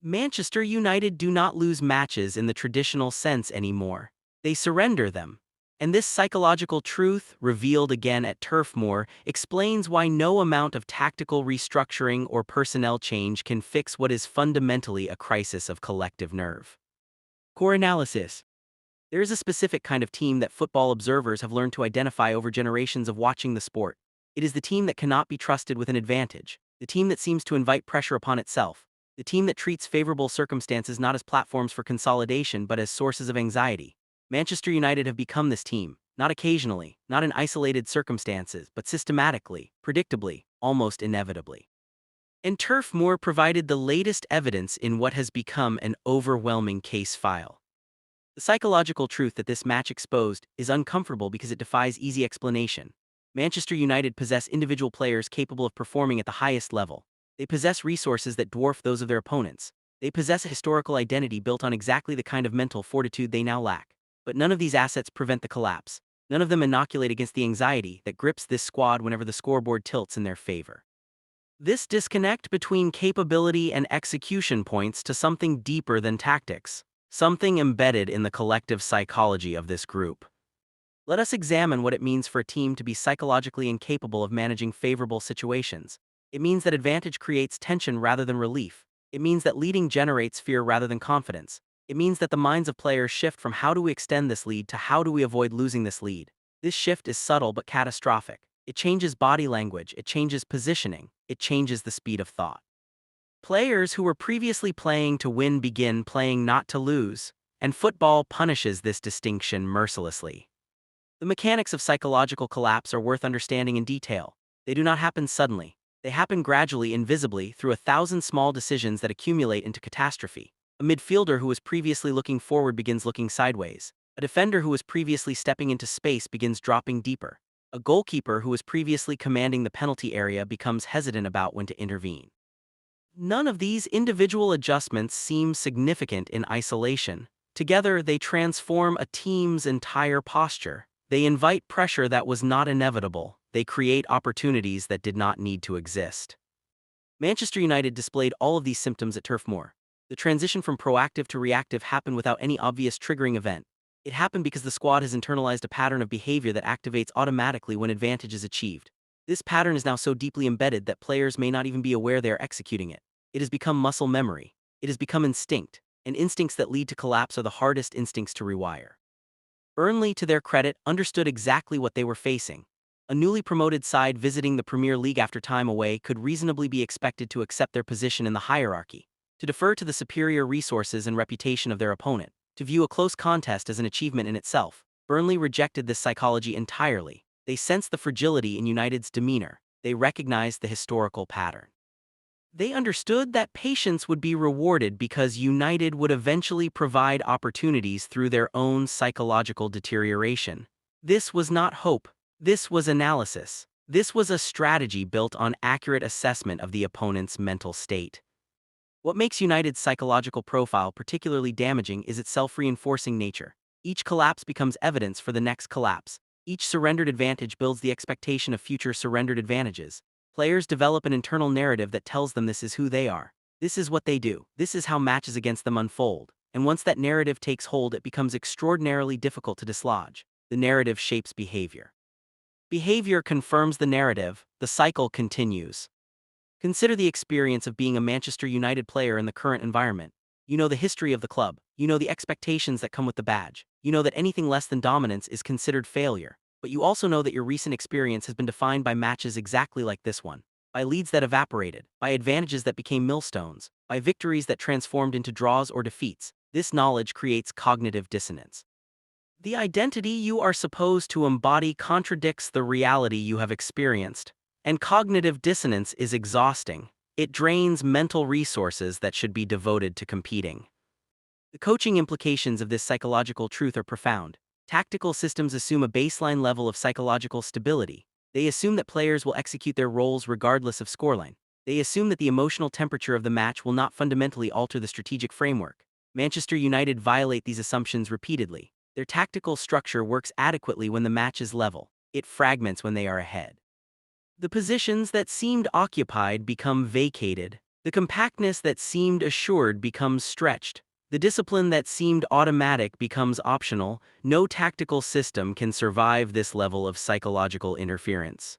Manchester United do not lose matches in the traditional sense anymore. They surrender them. And this psychological truth, revealed again at Turf Moor, explains why no amount of tactical restructuring or personnel change can fix what is fundamentally a crisis of collective nerve. Core analysis. There is a specific kind of team that football observers have learned to identify over generations of watching the sport. It is the team that cannot be trusted with an advantage, the team that seems to invite pressure upon itself, the team that treats favorable circumstances not as platforms for consolidation but as sources of anxiety. Manchester United have become this team, not occasionally, not in isolated circumstances, but systematically, predictably, almost inevitably. And Turf Moor provided the latest evidence in what has become an overwhelming case file. The psychological truth that this match exposed is uncomfortable because it defies easy explanation. Manchester United possess individual players capable of performing at the highest level. They possess resources that dwarf those of their opponents. They possess a historical identity built on exactly the kind of mental fortitude they now lack. But none of these assets prevent the collapse. None of them inoculate against the anxiety that grips this squad whenever the scoreboard tilts in their favor. This disconnect between capability and execution points to something deeper than tactics, something embedded in the collective psychology of this group. Let us examine what it means for a team to be psychologically incapable of managing favorable situations. It means that advantage creates tension rather than relief. It means that leading generates fear rather than confidence. It means that the minds of players shift from how do we extend this lead to how do we avoid losing this lead. This shift is subtle but catastrophic. It changes body language, it changes positioning, it changes the speed of thought. Players who were previously playing to win begin playing not to lose, and football punishes this distinction mercilessly. The mechanics of psychological collapse are worth understanding in detail. They do not happen suddenly. They happen gradually, invisibly, through 1,000 small decisions that accumulate into catastrophe. A midfielder who was previously looking forward begins looking sideways. A defender who was previously stepping into space begins dropping deeper. A goalkeeper who was previously commanding the penalty area becomes hesitant about when to intervene. None of these individual adjustments seem significant in isolation. Together, they transform a team's entire posture. They invite pressure that was not inevitable. They create opportunities that did not need to exist. Manchester United displayed all of these symptoms at Turf Moor. The transition from proactive to reactive happened without any obvious triggering event. It happened because the squad has internalized a pattern of behavior that activates automatically when advantage is achieved. This pattern is now so deeply embedded that players may not even be aware they are executing it. It has become muscle memory. It has become instinct, and instincts that lead to collapse are the hardest instincts to rewire. Burnley, to their credit, understood exactly what they were facing. A newly promoted side visiting the Premier League after time away could reasonably be expected to accept their position in the hierarchy, to defer to the superior resources and reputation of their opponent, to view a close contest as an achievement in itself. Burnley rejected this psychology entirely. They sensed the fragility in United's demeanor. They recognized the historical pattern. They understood that patience would be rewarded because United would eventually provide opportunities through their own psychological deterioration. This was not hope. This was analysis. This was a strategy built on accurate assessment of the opponent's mental state. What makes United's psychological profile particularly damaging is its self-reinforcing nature. Each collapse becomes evidence for the next collapse. Each surrendered advantage builds the expectation of future surrendered advantages. Players develop an internal narrative that tells them this is who they are. This is what they do. This is how matches against them unfold. And once that narrative takes hold, it becomes extraordinarily difficult to dislodge. The narrative shapes behavior. Behavior confirms the narrative. The cycle continues. Consider the experience of being a Manchester United player in the current environment. You know the history of the club. You know the expectations that come with the badge. You know that anything less than dominance is considered failure. But you also know that your recent experience has been defined by matches exactly like this one, by leads that evaporated, by advantages that became millstones, by victories that transformed into draws or defeats. This knowledge creates cognitive dissonance. The identity you are supposed to embody contradicts the reality you have experienced, and cognitive dissonance is exhausting. It drains mental resources that should be devoted to competing. The coaching implications of this psychological truth are profound. Tactical systems assume a baseline level of psychological stability. They assume that players will execute their roles regardless of scoreline. They assume that the emotional temperature of the match will not fundamentally alter the strategic framework. Manchester United violate these assumptions repeatedly. Their tactical structure works adequately when the match is level. It fragments when they are ahead. The positions that seemed occupied become vacated. The compactness that seemed assured becomes stretched. The discipline that seemed automatic becomes optional. No tactical system can survive this level of psychological interference.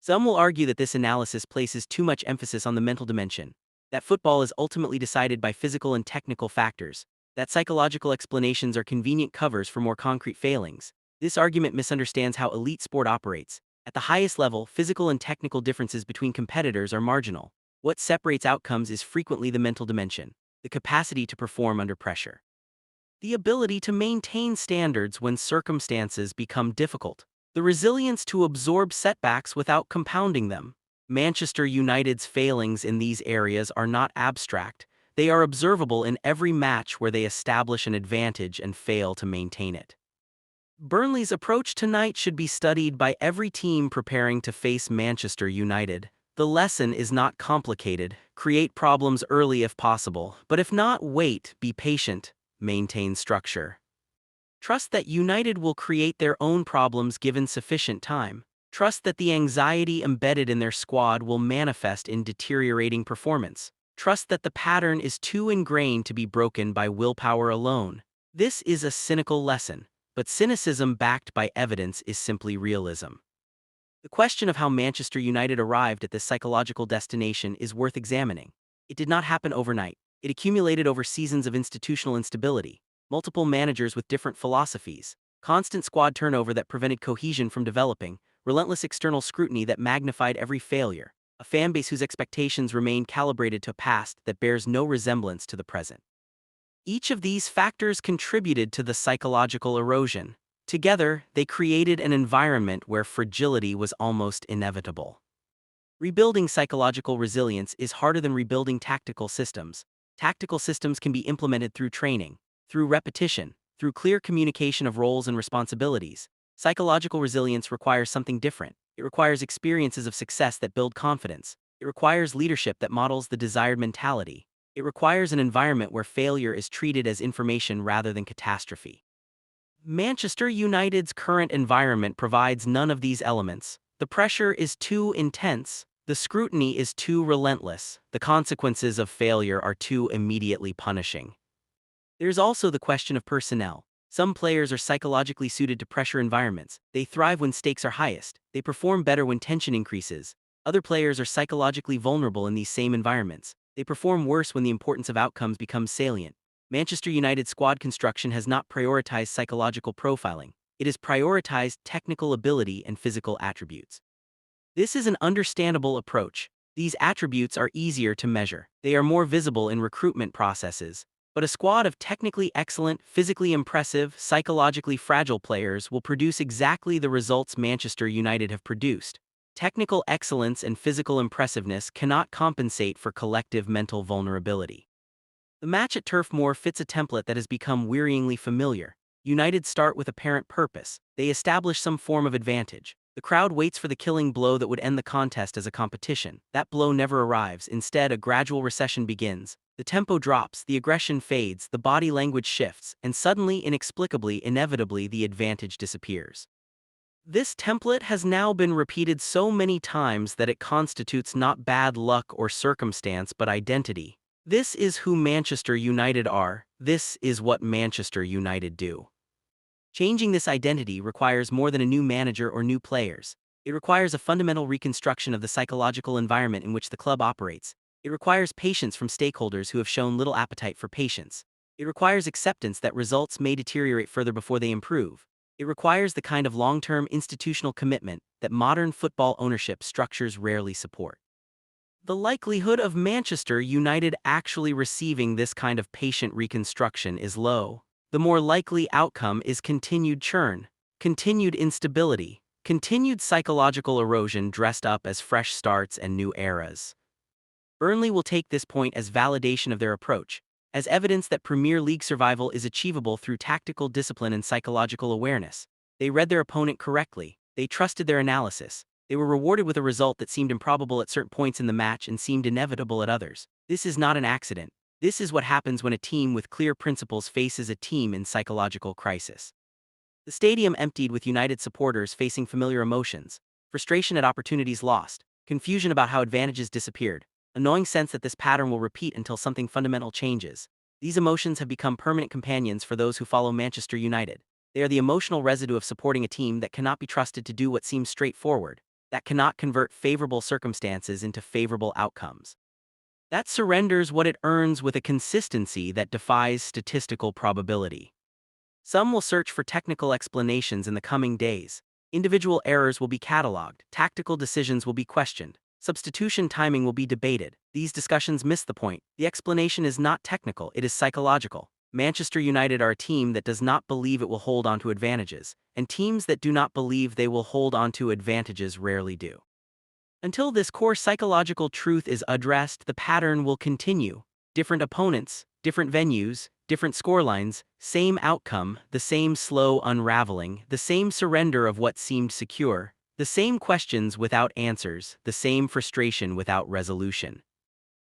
Some will argue that this analysis places too much emphasis on the mental dimension, that football is ultimately decided by physical and technical factors, that psychological explanations are convenient covers for more concrete failings. This argument misunderstands how elite sport operates. At the highest level, physical and technical differences between competitors are marginal. What separates outcomes is frequently the mental dimension, the capacity to perform under pressure, the ability to maintain standards when circumstances become difficult, the resilience to absorb setbacks without compounding them. Manchester United's failings in these areas are not abstract. They are observable in every match where they establish an advantage and fail to maintain it. Burnley's approach tonight should be studied by every team preparing to face Manchester United. The lesson is not complicated. Create problems early if possible, but if not, wait, be patient, maintain structure. Trust that United will create their own problems given sufficient time. Trust that the anxiety embedded in their squad will manifest in deteriorating performance. Trust that the pattern is too ingrained to be broken by willpower alone. This is a cynical lesson, but cynicism backed by evidence is simply realism. The question of how Manchester United arrived at this psychological destination is worth examining. It did not happen overnight. It accumulated over seasons of institutional instability, multiple managers with different philosophies, constant squad turnover that prevented cohesion from developing, relentless external scrutiny that magnified every failure, a fanbase whose expectations remained calibrated to a past that bears no resemblance to the present. Each of these factors contributed to the psychological erosion. Together, they created an environment where fragility was almost inevitable. Rebuilding psychological resilience is harder than rebuilding tactical systems. Tactical systems can be implemented through training, through repetition, through clear communication of roles and responsibilities. Psychological resilience requires something different. It requires experiences of success that build confidence. It requires leadership that models the desired mentality. It requires an environment where failure is treated as information rather than catastrophe. Manchester United's current environment provides none of these elements. The pressure is too intense. The scrutiny is too relentless. The consequences of failure are too immediately punishing. There's also the question of personnel. Some players are psychologically suited to pressure environments. They thrive when stakes are highest. They perform better when tension increases. Other players are psychologically vulnerable in these same environments. They perform worse when the importance of outcomes becomes salient. Manchester United's squad construction has not prioritized psychological profiling. It has prioritized technical ability and physical attributes. This is an understandable approach. These attributes are easier to measure. They are more visible in recruitment processes. But a squad of technically excellent, physically impressive, psychologically fragile players will produce exactly the results Manchester United have produced. Technical excellence and physical impressiveness cannot compensate for collective mental vulnerability. The match at Turf Moor fits a template that has become wearyingly familiar. United start with apparent purpose. They establish some form of advantage. The crowd waits for the killing blow that would end the contest as a competition. That blow never arrives. Instead, a gradual recession begins. The tempo drops, the aggression fades, the body language shifts, and suddenly, inexplicably, inevitably, the advantage disappears. This template has now been repeated so many times that it constitutes not bad luck or circumstance but identity. This is who Manchester United are. This is what Manchester United do. Changing this identity requires more than a new manager or new players. It requires a fundamental reconstruction of the psychological environment in which the club operates. It requires patience from stakeholders who have shown little appetite for patience. It requires acceptance that results may deteriorate further before they improve. It requires the kind of long-term institutional commitment that modern football ownership structures rarely support. The likelihood of Manchester United actually receiving this kind of patient reconstruction is low. The more likely outcome is continued churn, continued instability, continued psychological erosion dressed up as fresh starts and new eras. Burnley will take this point as validation of their approach, as evidence that Premier League survival is achievable through tactical discipline and psychological awareness. They read their opponent correctly. They trusted their analysis. They were rewarded with a result that seemed improbable at certain points in the match and seemed inevitable at others. This is not an accident. This is what happens when a team with clear principles faces a team in psychological crisis. The stadium emptied with United supporters facing familiar emotions, frustration at opportunities lost, confusion about how advantages disappeared, a gnawing sense that this pattern will repeat until something fundamental changes. These emotions have become permanent companions for those who follow Manchester United. They are the emotional residue of supporting a team that cannot be trusted to do what seems straightforward, that cannot convert favorable circumstances into favorable outcomes, that surrenders what it earns with a consistency that defies statistical probability. Some will search for technical explanations in the coming days. Individual errors will be cataloged, tactical decisions will be questioned, substitution timing will be debated. These discussions miss the point. The explanation is not technical, it is psychological. Manchester United are a team that does not believe it will hold on to advantages, and teams that do not believe they will hold on to advantages rarely do. Until this core psychological truth is addressed, the pattern will continue. Different opponents, different venues, different scorelines, same outcome, the same slow unraveling, the same surrender of what seemed secure, the same questions without answers, the same frustration without resolution.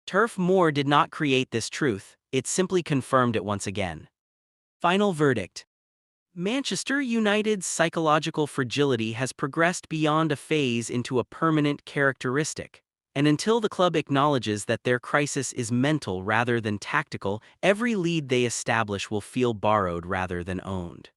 Turf Moor did not create this truth, it simply confirmed it once again. Final verdict. Manchester United's psychological fragility has progressed beyond a phase into a permanent characteristic. And until the club acknowledges that their crisis is mental rather than tactical, every lead they establish will feel borrowed rather than owned.